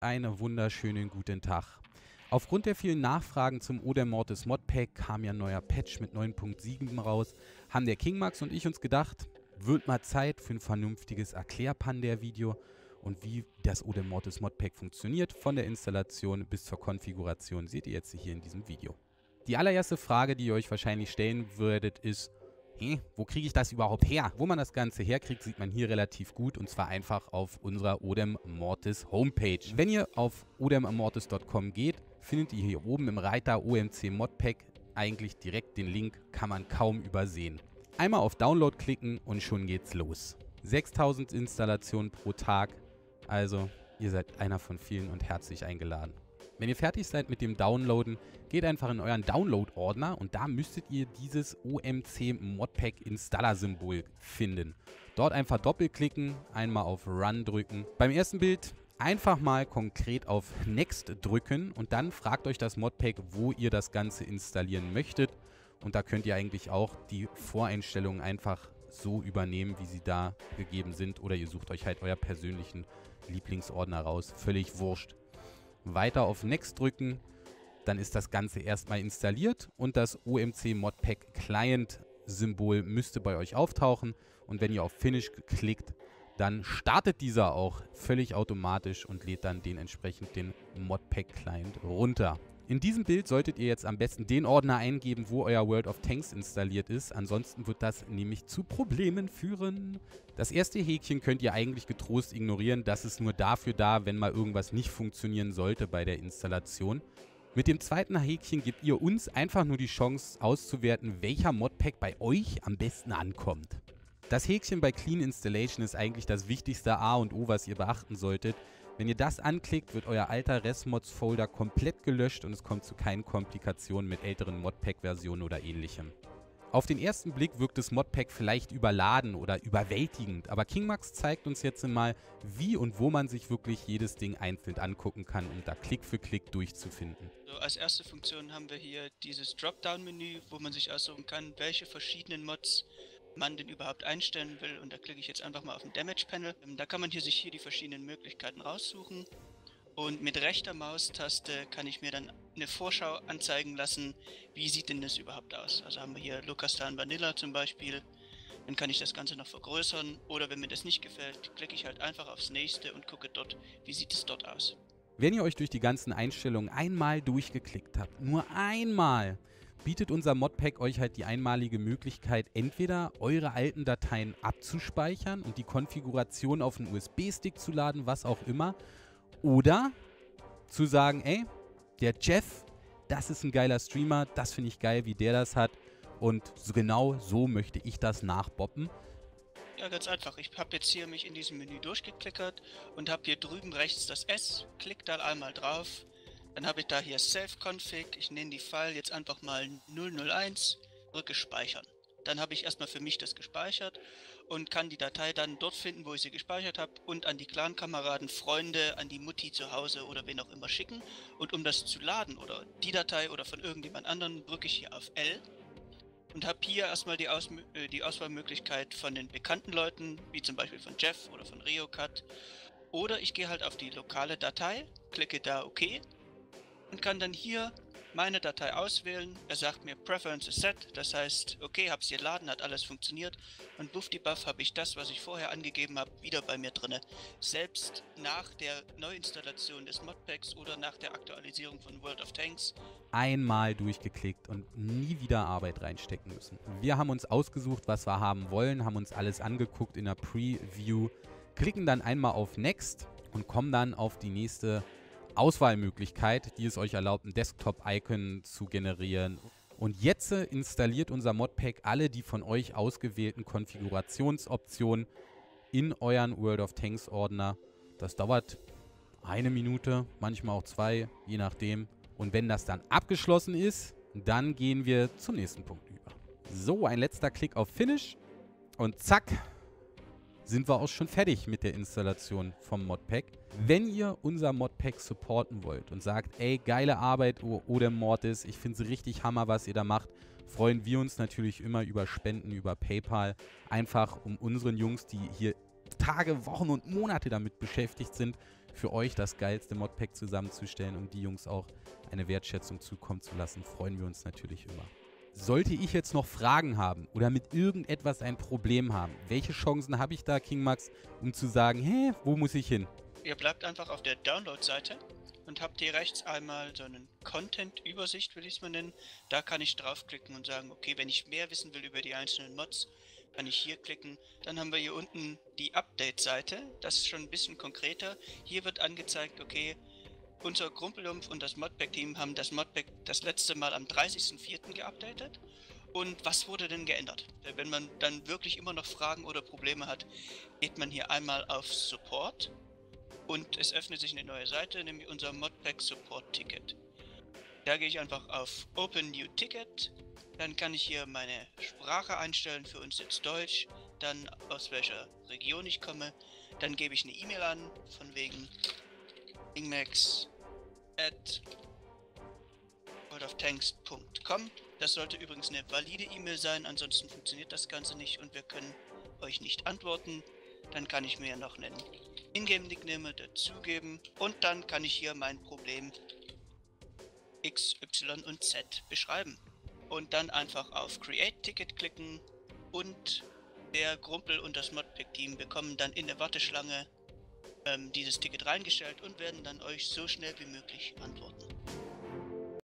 einen wunderschönen guten Tag. Aufgrund der vielen Nachfragen zum Oder Mortis Modpack kam ja ein neuer Patch mit 9.7 raus, haben der KingMax und ich uns gedacht, wird mal Zeit für ein vernünftiges Erklärpander-Video und wie das Oder Mortis Modpack funktioniert, von der Installation bis zur Konfiguration, seht ihr jetzt hier in diesem Video. Die allererste Frage, die ihr euch wahrscheinlich stellen würdet, ist, wo kriege ich das überhaupt her? Wo man das Ganze herkriegt, sieht man hier relativ gut, und zwar einfach auf unserer Odem Mortis Homepage. Wenn ihr auf odemmortis.com geht, findet ihr hier oben im Reiter OMC Modpack eigentlich direkt den Link, kann man kaum übersehen. Einmal auf Download klicken und schon geht's los. 6000 Installationen pro Tag, also ihr seid einer von vielen und herzlich eingeladen. Wenn ihr fertig seid mit dem Downloaden, geht einfach in euren Download-Ordner und da müsstet ihr dieses OMC Modpack Installer-Symbol finden. Dort einfach doppelklicken, einmal auf Run drücken. Beim ersten Bild einfach mal konkret auf Next drücken und dann fragt euch das Modpack, wo ihr das Ganze installieren möchtet. Und da könnt ihr eigentlich auch die Voreinstellungen einfach so übernehmen, wie sie da gegeben sind. Oder ihr sucht euch halt euer persönlichen Lieblingsordner raus. Völlig wurscht. Weiter auf Next drücken, dann ist das Ganze erstmal installiert und das OMC Modpack Client Symbol müsste bei euch auftauchen und wenn ihr auf Finish klickt, dann startet dieser auch völlig automatisch und lädt dann dementsprechend den Modpack Client runter. In diesem Bild solltet ihr jetzt am besten den Ordner eingeben, wo euer World of Tanks installiert ist. Ansonsten wird das nämlich zu Problemen führen. Das erste Häkchen könnt ihr eigentlich getrost ignorieren. Das ist nur dafür da, wenn mal irgendwas nicht funktionieren sollte bei der Installation. Mit dem zweiten Häkchen gebt ihr uns einfach nur die Chance auszuwerten, welcher Modpack bei euch am besten ankommt. Das Häkchen bei Clean Installation ist eigentlich das wichtigste A und O, was ihr beachten solltet. Wenn ihr das anklickt, wird euer alter Resmods-Folder komplett gelöscht und es kommt zu keinen Komplikationen mit älteren Modpack-Versionen oder ähnlichem. Auf den ersten Blick wirkt das Modpack vielleicht überladen oder überwältigend, aber KingMax zeigt uns jetzt mal, wie und wo man sich wirklich jedes Ding einzeln angucken kann, um da Klick für Klick durchzufinden. So, als erste Funktion haben wir hier dieses Dropdown-Menü, wo man sich aussuchen kann, welche verschiedenen Mods man denn überhaupt einstellen will, und da klicke ich jetzt einfach mal auf den Damage Panel. Da kann man hier die verschiedenen Möglichkeiten raussuchen und mit rechter Maustaste kann ich mir dann eine Vorschau anzeigen lassen, wie sieht denn das überhaupt aus. Also haben wir hier Lukastan Vanilla zum Beispiel, dann kann ich das Ganze noch vergrößern, oder wenn mir das nicht gefällt, klicke ich halt einfach aufs nächste und gucke dort, wie sieht es dort aus. Wenn ihr euch durch die ganzen Einstellungen einmal durchgeklickt habt, nur einmal, bietet unser Modpack euch halt die einmalige Möglichkeit, entweder eure alten Dateien abzuspeichern und die Konfiguration auf einen USB-Stick zu laden, was auch immer, oder zu sagen, ey, der Jeff, das ist ein geiler Streamer, das finde ich geil, wie der das hat und genau so möchte ich das nachboppen. Ja, ganz einfach. Ich habe jetzt hier mich in diesem Menü durchgeklickert und habe hier drüben rechts das S, klick da einmal drauf. Dann habe ich da hier Self-Config, ich nenne die File jetzt einfach mal 001, drücke Speichern. Dann habe ich erstmal für mich das gespeichert und kann die Datei dann dort finden, wo ich sie gespeichert habe, und an die Clan-Kameraden, Freunde, an die Mutti zu Hause oder wen auch immer schicken. Und um das zu laden oder die Datei oder von irgendjemand anderem, drücke ich hier auf L und habe hier erstmal die Auswahlmöglichkeit von den bekannten Leuten, wie zum Beispiel von Jeff oder von RioCut. Oder ich gehe halt auf die lokale Datei, klicke da OK und kann dann hier meine Datei auswählen. Er sagt mir Preferences set, das heißt, okay, habe es geladen, hat alles funktioniert, und buffdibuff habe ich das, was ich vorher angegeben habe, wieder bei mir drinne. Selbst nach der Neuinstallation des Modpacks oder nach der Aktualisierung von World of Tanks. Einmal durchgeklickt und nie wieder Arbeit reinstecken müssen. Wir haben uns ausgesucht, was wir haben wollen, haben uns alles angeguckt in der Preview, klicken dann einmal auf Next und kommen dann auf die nächste Auswahlmöglichkeit, die es euch erlaubt, ein Desktop-Icon zu generieren. Und jetzt installiert unser Modpack alle die von euch ausgewählten Konfigurationsoptionen in euren World of Tanks Ordner. Das dauert 1 Minute, manchmal auch 2, je nachdem. Und wenn das dann abgeschlossen ist, dann gehen wir zum nächsten Punkt über. So, ein letzter Klick auf Finish und zack, sind wir auch schon fertig mit der Installation vom Modpack. Wenn ihr unser Modpack supporten wollt und sagt, ey, geile Arbeit, Oder Mortis, ich finde es richtig Hammer, was ihr da macht, freuen wir uns natürlich immer über Spenden, über PayPal, einfach um unseren Jungs, die hier Tage, Wochen und Monate damit beschäftigt sind, für euch das geilste Modpack zusammenzustellen, um die Jungs auch eine Wertschätzung zukommen zu lassen, freuen wir uns natürlich immer. Sollte ich jetzt noch Fragen haben oder mit irgendetwas ein Problem haben, welche Chancen habe ich da, King Max, um zu sagen, hä, wo muss ich hin? Ihr bleibt einfach auf der Download-Seite und habt hier rechts einmal so einen Content-Übersicht, will ich es mal nennen. Da kann ich draufklicken und sagen, okay, wenn ich mehr wissen will über die einzelnen Mods, kann ich hier klicken. Dann haben wir hier unten die Update-Seite, das ist schon ein bisschen konkreter. Hier wird angezeigt, okay, unser Grumpelumpf und das Modpack-Team haben das Modpack das letzte Mal am 30.04. geupdatet. Und was wurde denn geändert? Wenn man dann wirklich immer noch Fragen oder Probleme hat, geht man hier einmal auf Support und es öffnet sich eine neue Seite, nämlich unser Modpack Support Ticket. Da gehe ich einfach auf Open New Ticket, dann kann ich hier meine Sprache einstellen, für uns jetzt Deutsch, dann aus welcher Region ich komme, dann gebe ich eine E-Mail an, von wegen kingmax@worldoftanks.com. Das sollte übrigens eine valide E-Mail sein, ansonsten funktioniert das Ganze nicht und wir können euch nicht antworten. Dann kann ich mir noch einen Ingame-Nickname dazugeben und dann kann ich hier mein Problem X, Y und Z beschreiben. Und dann einfach auf Create Ticket klicken und der Grumpel und das Modpack-Team bekommen dann in der Warteschlange dieses Ticket reingestellt und werden dann euch so schnell wie möglich antworten.